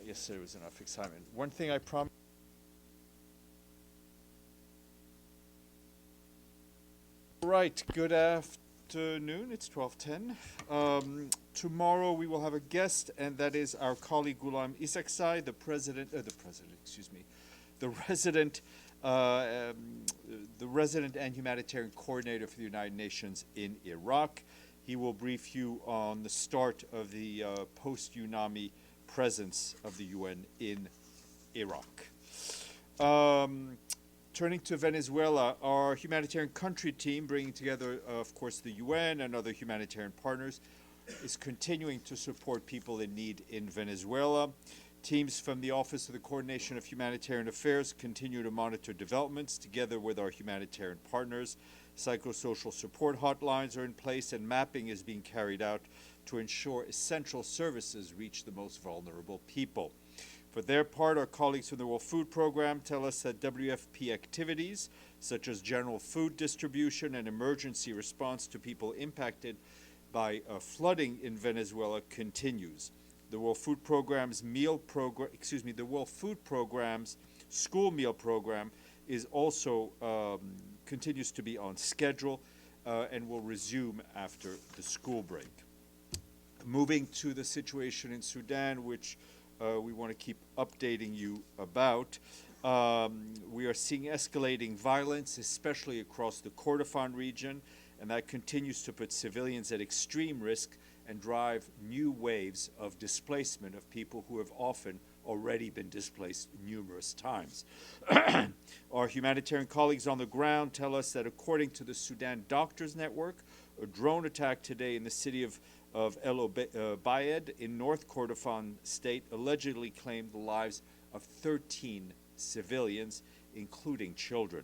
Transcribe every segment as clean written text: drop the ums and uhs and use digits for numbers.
Yesterday was enough excitement. One thing I promised. Right, good afternoon. It's 12:10. Tomorrow we will have a guest, and that is our colleague Ghulam Isaksai, the resident and humanitarian coordinator for the United Nations in Iraq. He will brief you on the start of the post-UNAMI presence of the UN in Iraq. Turning to Venezuela, our humanitarian country team, bringing together, of course, the UN and other humanitarian partners, is continuing to support people in need in Venezuela. Teams from the Office of the Coordination of Humanitarian Affairs continue to monitor developments together with our humanitarian partners. Psychosocial support hotlines are in place, and mapping is being carried out to ensure essential services reach the most vulnerable people. For their part, our colleagues from the World Food Programme tell us that WFP activities, such as general food distribution and emergency response to people impacted by flooding in Venezuela, continues. The World Food Programme's school meal program is also continues to be on schedule and will resume after the school break. Moving to the situation in Sudan, which we want to keep updating you about. We are seeing escalating violence, especially across the Kordofan region, and that continues to put civilians at extreme risk and drive new waves of displacement of people who have often already been displaced numerous times. Our humanitarian colleagues on the ground tell us that according to the Sudan Doctors Network, a drone attack today in the city of El Obeid in North Kordofan state allegedly claimed the lives of 13 civilians, including children.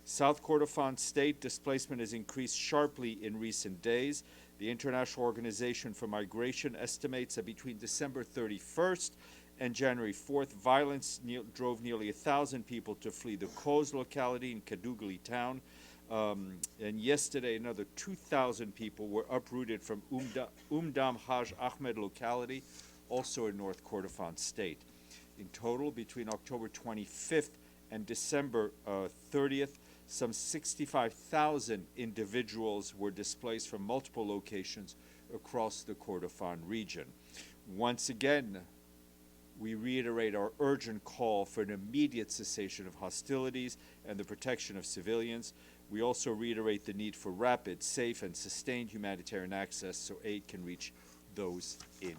South Kordofan state displacement has increased sharply in recent days. The International Organization for Migration estimates that between December 31st and January 4th, violence drove nearly 1,000 people to flee the Khoz locality in Kadugli town. And yesterday, another 2,000 people were uprooted from Umdam Haj Ahmed locality, also in North Kordofan state. In total, between October 25th and December 30th, some 65,000 individuals were displaced from multiple locations across the Kordofan region. Once again, we reiterate our urgent call for an immediate cessation of hostilities and the protection of civilians. We also reiterate the need for rapid, safe, and sustained humanitarian access so aid can reach those in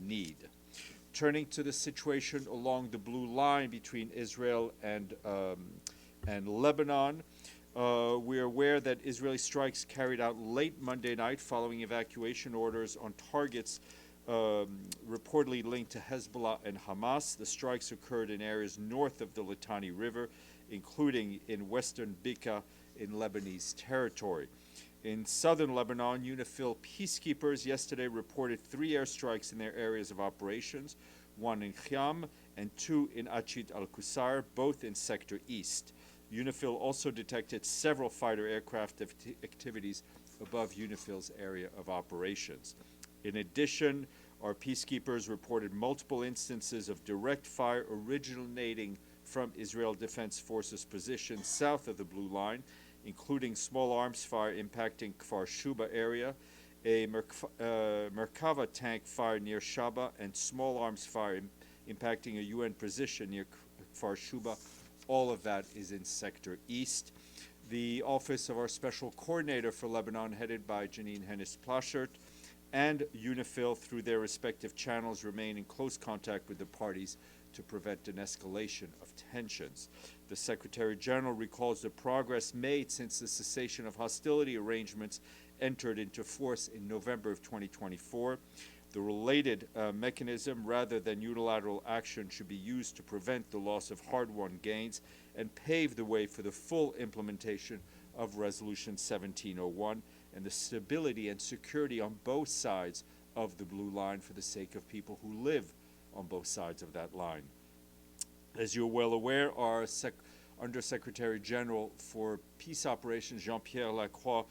need. Turning to the situation along the blue line between Israel and Lebanon, we are aware that Israeli strikes carried out late Monday night following evacuation orders on targets reportedly linked to Hezbollah and Hamas. The strikes occurred in areas north of the Litani River, including in western Bekaa in Lebanese territory. In southern Lebanon, UNIFIL peacekeepers yesterday reported 3 airstrikes in their areas of operations, 1 in Khiam and 2 in Achit al-Qusar, both in Sector East. UNIFIL also detected several fighter aircraft activities above UNIFIL's area of operations. In addition, our peacekeepers reported multiple instances of direct fire originating from Israel Defense Forces positions south of the Blue Line, including small arms fire impacting Kfar Shuba area, a Merkava tank fire near Shaba, and small arms fire impacting a UN position near Kfar Shuba. All of that is in Sector East. The office of our Special Coordinator for Lebanon, headed by Janine Hennis-Plaschert, and UNIFIL, through their respective channels, remain in close contact with the parties to prevent an escalation of tensions. The Secretary General recalls the progress made since the cessation of hostility arrangements entered into force in November of 2024. The related mechanism, rather than unilateral action, should be used to prevent the loss of hard-won gains and pave the way for the full implementation of Resolution 1701 and the stability and security on both sides of the Blue Line for the sake of people who live on both sides of that line. As you're well aware, our Undersecretary General for Peace Operations, Jean-Pierre Lacroix,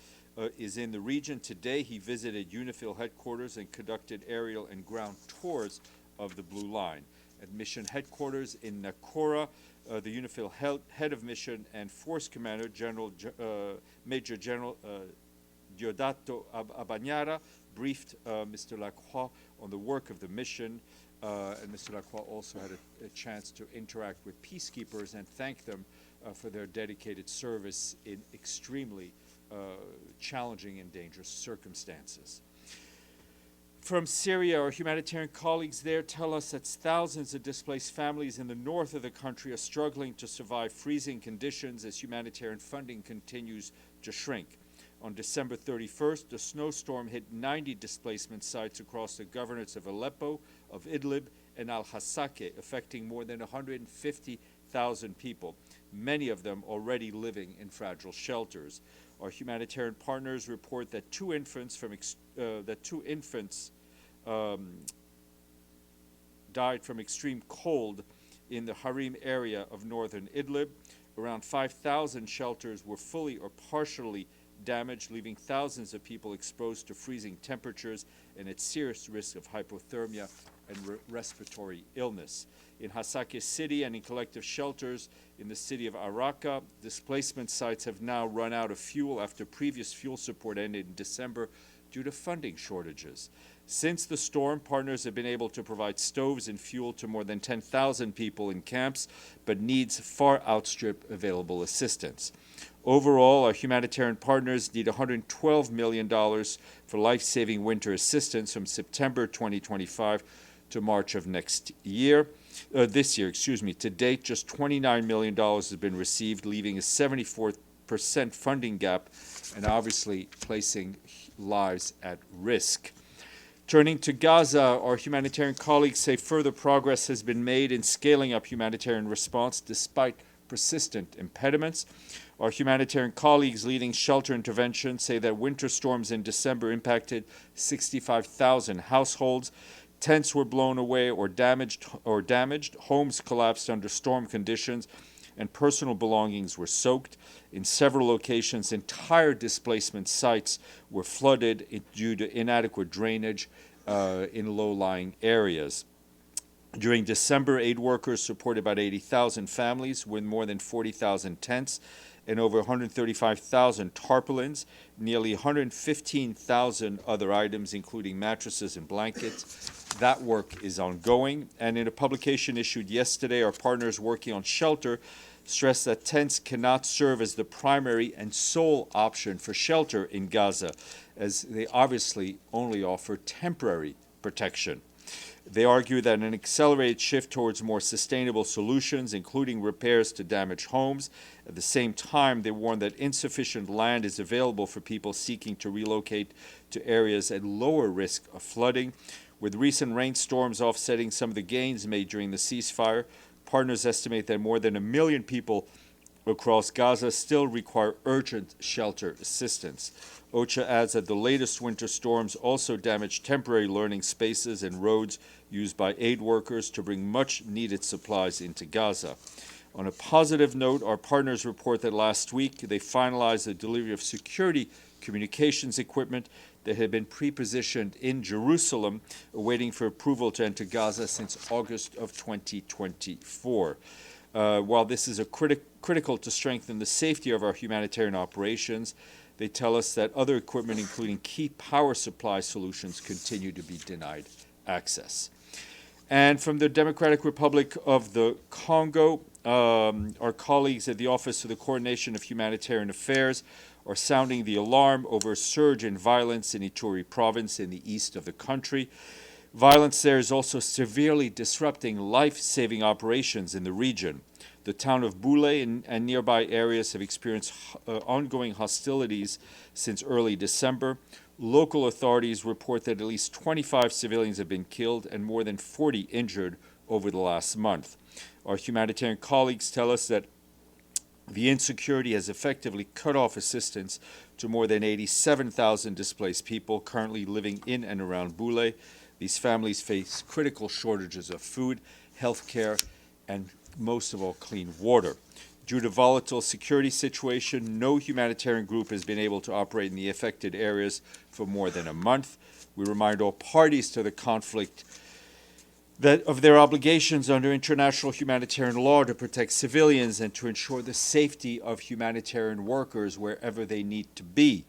is in the region. Today, he visited UNIFIL headquarters and conducted aerial and ground tours of the Blue Line. At mission headquarters in Nakora, the UNIFIL head of mission and force commander, Major General Diodato Abanyara, briefed Mr. Lacroix on the work of the mission, and Mr. Lacroix also had a chance to interact with peacekeepers and thank them for their dedicated service in extremely challenging and dangerous circumstances. From Syria, our humanitarian colleagues there tell us that thousands of displaced families in the north of the country are struggling to survive freezing conditions as humanitarian funding continues to shrink. On December 31st, the snowstorm hit 90 displacement sites across the governorates of Aleppo, of Idlib, and Al-Hasake, affecting more than 150,000 people, many of them already living in fragile shelters. Our humanitarian partners report that two infants died from extreme cold in the Harim area of northern Idlib. Around 5,000 shelters were fully or partially damaged, leaving thousands of people exposed to freezing temperatures and at serious risk of hypothermia and respiratory illness. In Hasake City and in collective shelters in the city of Araka, displacement sites have now run out of fuel after previous fuel support ended in December due to funding shortages. Since the storm, partners have been able to provide stoves and fuel to more than 10,000 people in camps, but needs far outstrip available assistance. Overall, our humanitarian partners need $112 million for life-saving winter assistance from September 2025 to March of this year. To date, just $29 million has been received, leaving a 74% funding gap and obviously placing lives at risk. Turning to Gaza, our humanitarian colleagues say further progress has been made in scaling up humanitarian response despite persistent impediments. Our humanitarian colleagues leading shelter intervention say that winter storms in December impacted 65,000 households. Tents were blown away or damaged, homes collapsed under storm conditions, and personal belongings were soaked. In several locations, entire displacement sites were flooded due to inadequate drainage in low-lying areas. During December, aid workers supported about 80,000 families with more than 40,000 tents and over 135,000 tarpaulins, nearly 115,000 other items, including mattresses and blankets. That work is ongoing, and in a publication issued yesterday, our partners working on shelter stressed that tents cannot serve as the primary and sole option for shelter in Gaza, as they obviously only offer temporary protection. They argue that an accelerated shift towards more sustainable solutions, including repairs to damaged homes. At the same time, they warn that insufficient land is available for people seeking to relocate to areas at lower risk of flooding. With recent rainstorms offsetting some of the gains made during the ceasefire, partners estimate that more than 1 million people across Gaza still require urgent shelter assistance. OCHA adds that the latest winter storms also damaged temporary learning spaces and roads used by aid workers to bring much-needed supplies into Gaza. On a positive note, our partners report that last week they finalized the delivery of security communications equipment that had been pre-positioned in Jerusalem, awaiting for approval to enter Gaza since August of 2024. While this is critical to strengthen the safety of our humanitarian operations, they tell us that other equipment, including key power supply solutions, continue to be denied access. And from the Democratic Republic of the Congo, our colleagues at the Office of the Coordination of Humanitarian Affairs are sounding the alarm over a surge in violence in Ituri province in the east of the country. Violence there is also severely disrupting life-saving operations in the region. The town of Boule and nearby areas have experienced ongoing hostilities since early December. Local authorities report that at least 25 civilians have been killed and more than 40 injured over the last month. Our humanitarian colleagues tell us that the insecurity has effectively cut off assistance to more than 87,000 displaced people currently living in and around Boule. These families face critical shortages of food, health care, and most of all, clean water. Due to volatile security situation, no humanitarian group has been able to operate in the affected areas for more than a month. We remind all parties to the conflict that of their obligations under international humanitarian law to protect civilians and to ensure the safety of humanitarian workers wherever they need to be.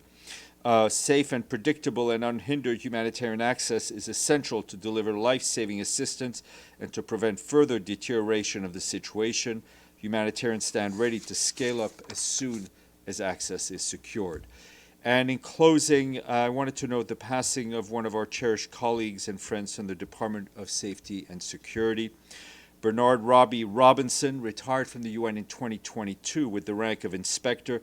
Safe and predictable and unhindered humanitarian access is essential to deliver life-saving assistance and to prevent further deterioration of the situation. Humanitarians stand ready to scale up as soon as access is secured. And in closing, I wanted to note the passing of one of our cherished colleagues and friends from the Department of Safety and Security. Bernard Robbie Robinson retired from the UN in 2022 with the rank of inspector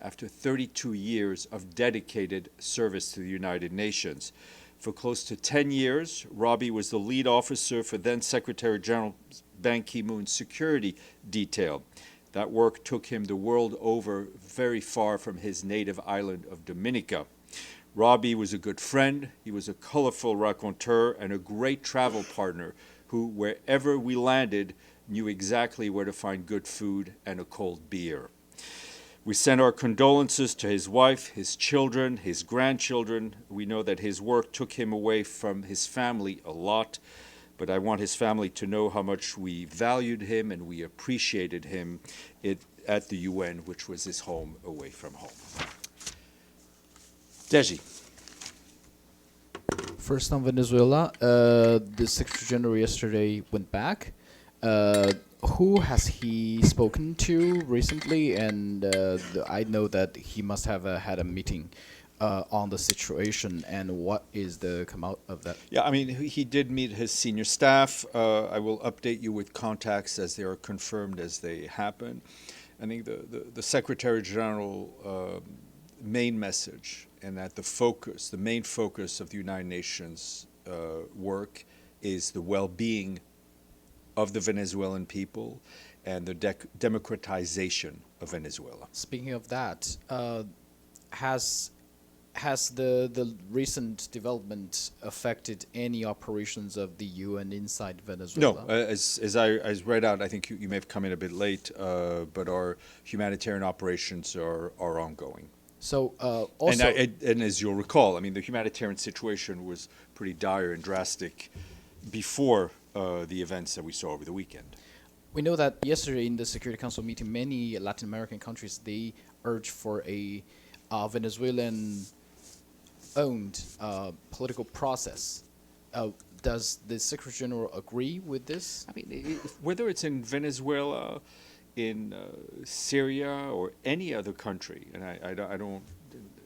after 32 years of dedicated service to the United Nations. For close to 10 years, Robbie was the lead officer for then Secretary General Ban Ki-moon's security detail. That work took him the world over, very far from his native island of Dominica. Robbie was a good friend, he was a colorful raconteur, and a great travel partner who, wherever we landed, knew exactly where to find good food and a cold beer. We send our condolences to his wife, his children, his grandchildren. We know that his work took him away from his family a lot, but I want his family to know how much we valued him and we appreciated him at the UN, which was his home away from home. Deji. First on Venezuela, the Secretary General yesterday went back. Who has he spoken to recently? And I know that he must have had a meeting on the situation, and what is the come out of that? Yeah, I mean, he did meet his senior staff. I will update you with contacts as they are confirmed as they happen. I think the Secretary General main message, and that the main focus of the United Nations work is the well-being of the Venezuelan people and the democratization of Venezuela. Speaking of that, has the recent development affected any operations of the UN inside Venezuela? No, as I read out, I think you may have come in a bit late, but our humanitarian operations are ongoing. So also, and as you'll recall, I mean, the humanitarian situation was pretty dire and drastic before the events that we saw over the weekend. we know that yesterday in the Security Council meeting, many Latin American countries, they urged for a Venezuelan-owned political process. Does the Secretary General agree with this? I mean, whether it's in Venezuela, in Syria, or any other country, and I don't,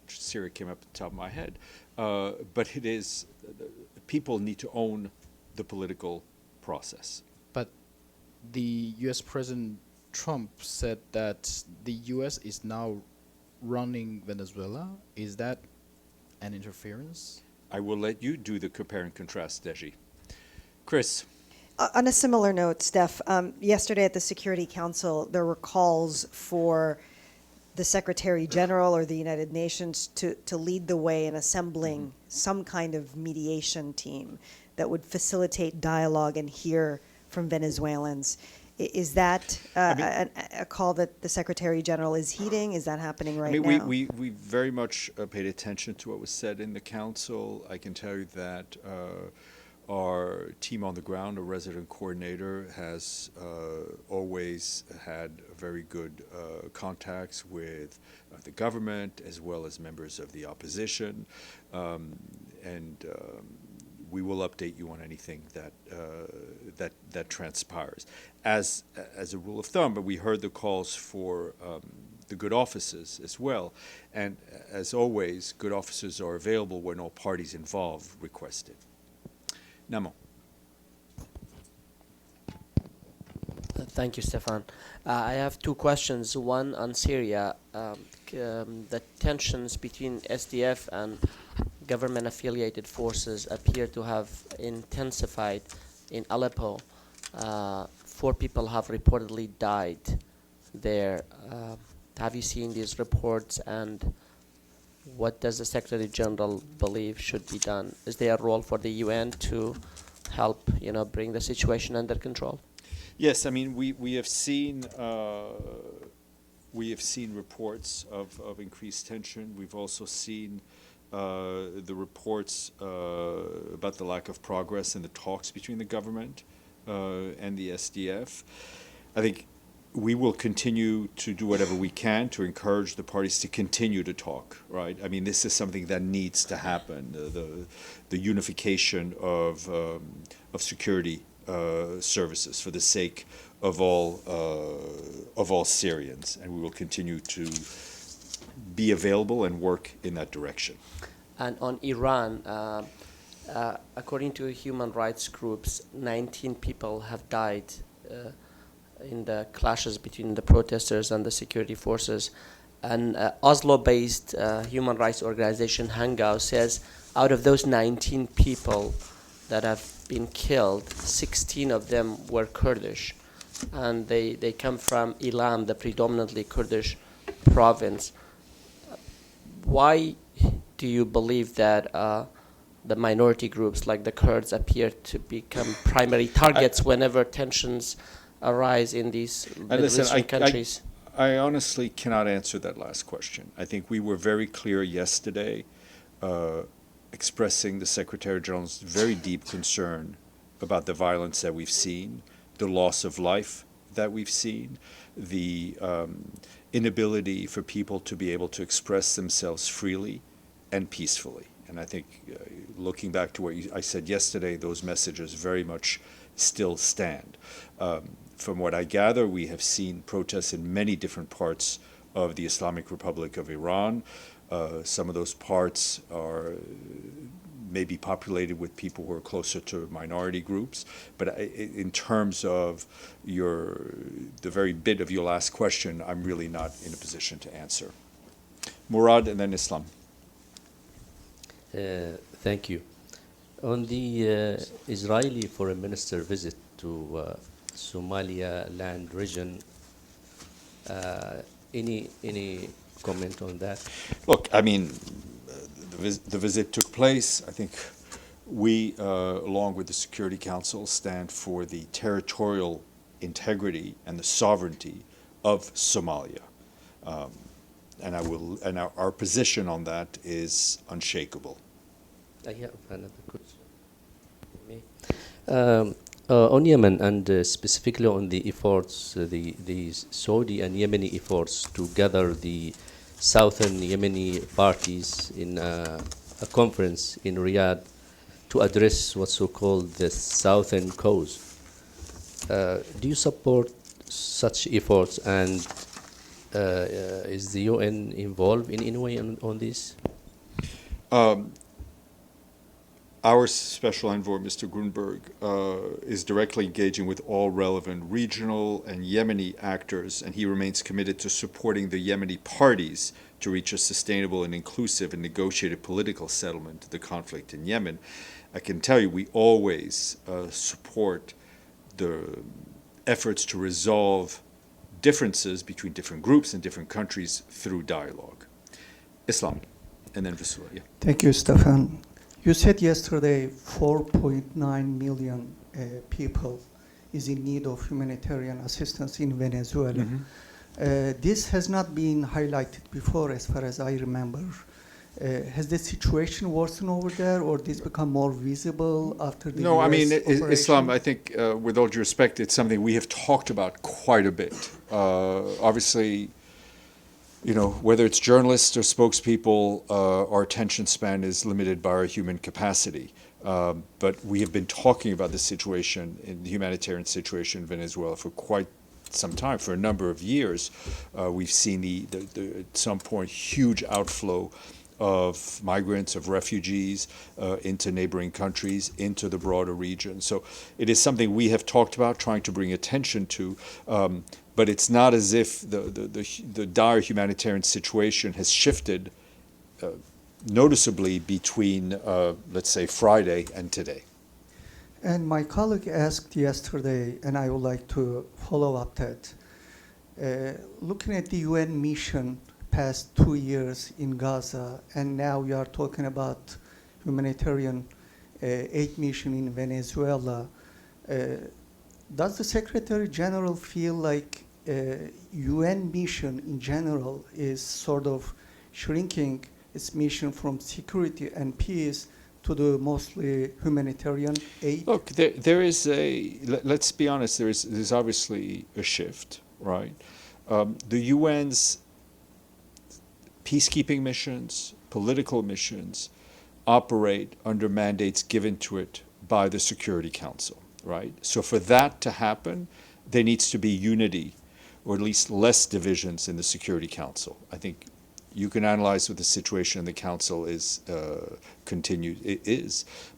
Syria came up at the top of my head, but it is, people need to own the political process. But the U.S. President Trump said that the U.S. is now running Venezuela. Is that an interference? I will let you do the compare and contrast, Deji. Chris. On a similar note, Steph, yesterday at the Security Council, there were calls for the Secretary General or the United Nations to lead the way in assembling some kind of mediation team that would facilitate dialogue and hear from Venezuelans. Is that a call that the Secretary General is heeding? Is that happening right now? We very much paid attention to what was said in the Council. I can tell you that our team on the ground, a resident coordinator, has always had very good contacts with the government as well as members of the opposition, and we will update you on anything that transpires. As a rule of thumb, but we heard the calls for the good offices as well, and as always, good offices are available when all parties involved request it. Namo. Thank you, Stéphane. I have two questions. One on Syria. The tensions between SDF and government-affiliated forces appear to have intensified in Aleppo. 4 people have reportedly died there. Have you seen these reports, and what does the Secretary General believe should be done? Is there a role for the UN to help, bring the situation under control? Yes, I mean we have seen reports of increased tension. We've also seen the reports about the lack of progress in the talks between the government and the SDF. I think we will continue to do whatever we can to encourage the parties to continue to talk, right? I mean, this is something that needs to happen, the unification of security services for the sake of all Syrians, and we will continue to be available and work in that direction. And on Iran, according to human rights groups, 19 people have died in the clashes between the protesters and the security forces. And Oslo-based human rights organization Hangau says out of those 19 people that have been killed, 16 of them were Kurdish. And they come from Ilam, the predominantly Kurdish province. Why do you believe that the minority groups like the Kurds appear to become primary targets whenever tensions arise in these Middle Eastern countries? I honestly cannot answer that last question. I think we were very clear yesterday, expressing the Secretary General's very deep concern about the violence that we've seen, the loss of life that we've seen, the inability for people to be able to express themselves freely and peacefully. And I think, looking back to what I said yesterday, those messages very much still stand. From what I gather, we have seen protests in many different parts of the Islamic Republic of Iran. Some of those parts are maybe populated with people who are closer to minority groups. But in terms of the very bit of your last question, I'm really not in a position to answer. Murad and then Islam. Thank you. On the Israeli Foreign Minister visit to Somalia land region, any comment on that? Look, I mean, the visit took place. I think we, along with the Security Council, stand for the territorial integrity and the sovereignty of Somalia. And our position on that is unshakable. I have another question. On Yemen and specifically on the efforts, the Saudi and Yemeni efforts to gather the southern Yemeni parties in a conference in Riyadh to address what's so-called the southern cause. Do you support such efforts, and is the UN involved in any way on this? Our Special Envoy, Mr. Grunberg, is directly engaging with all relevant regional and Yemeni actors, and he remains committed to supporting the Yemeni parties to reach a sustainable and inclusive and negotiated political settlement to the conflict in Yemen. I can tell you we always support the efforts to resolve differences between different groups and different countries through dialogue. Islam, and then Venezuela. Yeah. Thank you, Stéphane. You said yesterday 4.9 million people is in need of humanitarian assistance in Venezuela. Mm-hmm. This has not been highlighted before, as far as I remember. Has the situation worsened over there, or this become more visible after the No, US I mean, operation? Islam, I think, with all due respect, it's something we have talked about quite a bit. Obviously, you know, whether it's journalists or spokespeople, our attention span is limited by our human capacity. But we have been talking about the situation, the humanitarian situation in Venezuela for quite some time, for a number of years. We've seen at some point, huge outflow of migrants, of refugees into neighboring countries, into the broader region. So it is something we have talked about, trying to bring attention to. But it's not as if the dire humanitarian situation has shifted noticeably between, let's say, Friday and today. And my colleague asked yesterday, and I would like to follow up that. Looking at the UN mission past 2 years in Gaza, and now we are talking about humanitarian aid mission in Venezuela, does the Secretary General feel like UN mission in general is sort of shrinking its mission from security and peace to the mostly humanitarian aid? Look, there is let's be honest, there's obviously a shift, right? The UN's peacekeeping missions, political missions, operate under mandates given to it by the Security Council, right? So for that to happen, there needs to be unity, or at least less divisions in the Security Council. I think you can analyze what the situation in the Council is,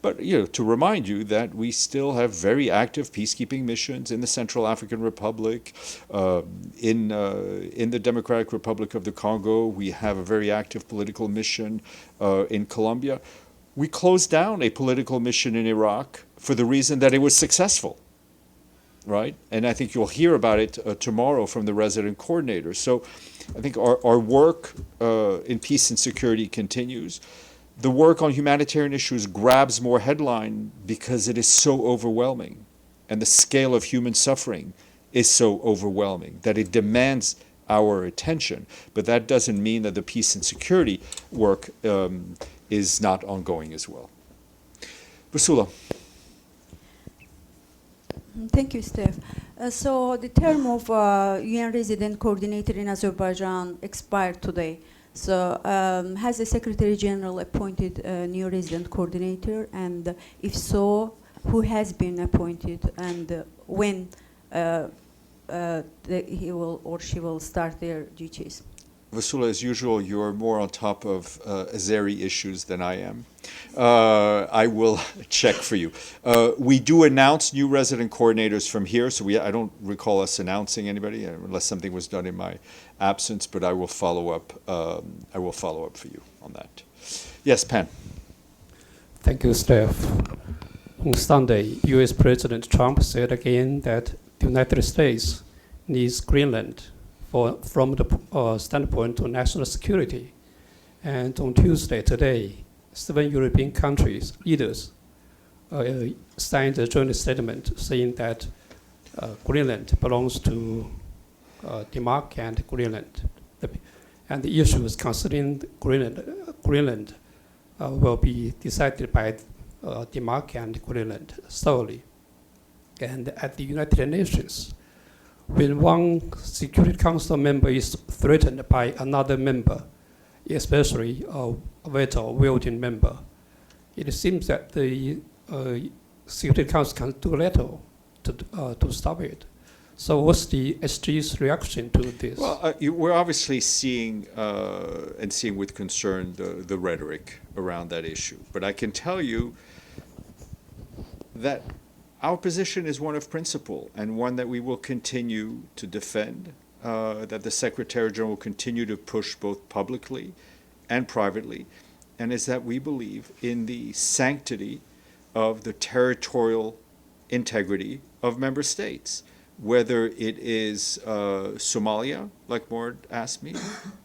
but to remind you that we still have very active peacekeeping missions in the Central African Republic, in the Democratic Republic of the Congo. We have a very active political mission in Colombia. We closed down a political mission in Iraq for the reason that it was successful, right? And I think you'll hear about it tomorrow from the resident coordinator. So I think our work in peace and security continues. The work on humanitarian issues grabs more headline because it is so overwhelming, and the scale of human suffering is so overwhelming that it demands our attention. But that doesn't mean that the peace and security work is not ongoing as well. Rasula. Thank you, Steph. So the term of UN resident coordinator in Azerbaijan expired today. So has the Secretary General appointed a new resident coordinator? And if so, who has been appointed, and when he will or she will start their duties? Vasula, as usual, you're more on top of Azeri issues than I am. I will check for you. We do announce new resident coordinators from here, so I don't recall us announcing anybody unless something was done in my absence. But I will follow up. I will follow up for you on that. Yes, Pan. Thank you, Steph. On Sunday, U.S. President Trump said again that the United States needs Greenland from the standpoint of national security. And on Tuesday, today, 7 European countries, leaders, signed a joint statement saying that Greenland belongs to Denmark and Greenland. And the issues concerning Greenland will be decided by Denmark and Greenland solely. And at the United Nations, when one Security Council member is threatened by another member, especially a veto-wielding member, it seems that the Security Council can do little to stop it. So what's the SG's reaction to this? Well, we're obviously seeing and seeing with concern the rhetoric around that issue. But I can tell you that our position is one of principle, and one that we will continue to defend, that the Secretary General will continue to push both publicly and privately, and is that we believe in the sanctity of the territorial integrity of member states, whether it is Somalia, like Mord asked me,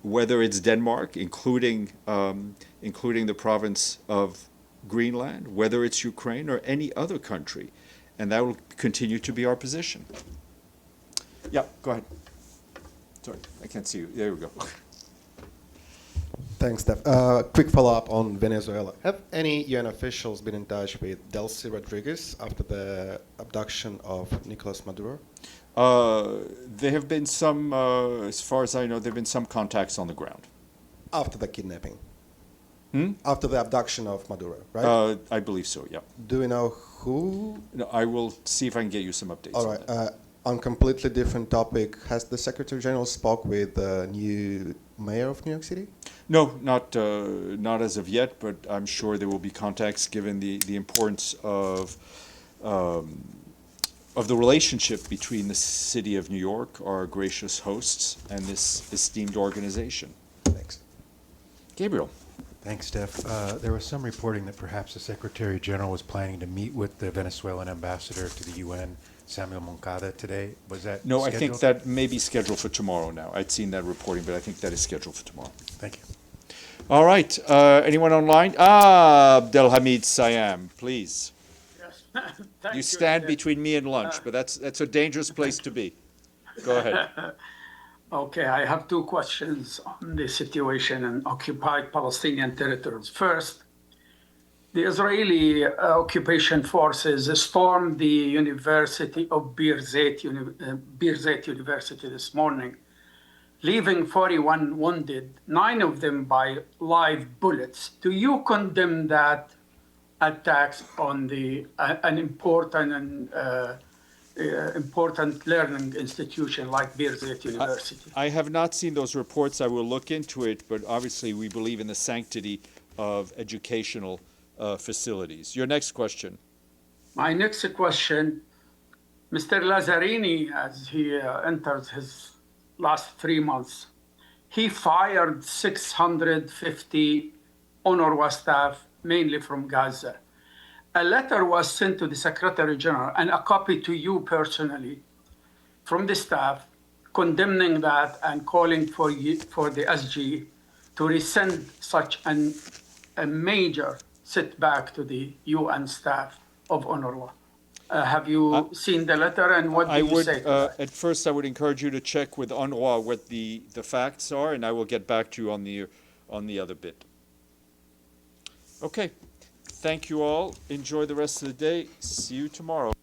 whether it's Denmark, including the province of Greenland, whether it's Ukraine or any other country. And that will continue to be our position. Yeah, go ahead. Sorry, I can't see you. There we go. Thanks, Steph. Quick follow-up on Venezuela. Have any UN officials been in touch with Delcy Rodriguez after the abduction of Nicolas Maduro? There have been some, as far as I know, there have been some contacts on the ground. After the kidnapping? After the abduction of Maduro, right? I believe so, yeah. Do we know who? No, I will see if I can get you some updates. All on right. that. On completely different topic, has the Secretary General spoke with the new mayor of New York City? No, not as of yet, but I'm sure there will be contacts given the importance of the relationship between the city of New York, our gracious hosts, and this esteemed organization. Thanks. Gabriel. Thanks, Steph. There was some reporting that perhaps the Secretary General was planning to meet with the Venezuelan ambassador to the UN, Samuel Moncada, today. Was that No, scheduled? I think that may be scheduled for tomorrow now. I'd seen that reporting, but I think that is scheduled for tomorrow. Thank you. All right. Anyone online? Abdelhamid Sayam, please. Yes. Thank You stand between me and lunch, but that's a dangerous place to be. Go ahead. Okay, I have two questions on the situation in occupied Palestinian territories. First, the Israeli occupation forces stormed the University of Birzeit University this morning, leaving 41 wounded, 9 of them by live bullets. Do you condemn that attacks on an important learning institution like Birzeit University? I have not seen those reports. I will look into it, but obviously we believe in the sanctity of educational facilities. Your next question. My next question, Mr. Lazzarini, as he enters his last 3 months, he fired 650 UNRWA staff, mainly from Gaza. A letter was sent to the Secretary General and a copy to you personally from the staff condemning that and calling for the SG to rescind such a major setback to the UN staff of UNRWA. Have you seen the letter, and what do you say to that? At first, I would encourage you to check with UNRWA what the facts are, and I will get back to you on the other bit. Okay. Thank you all. Enjoy the rest of the day. See you tomorrow.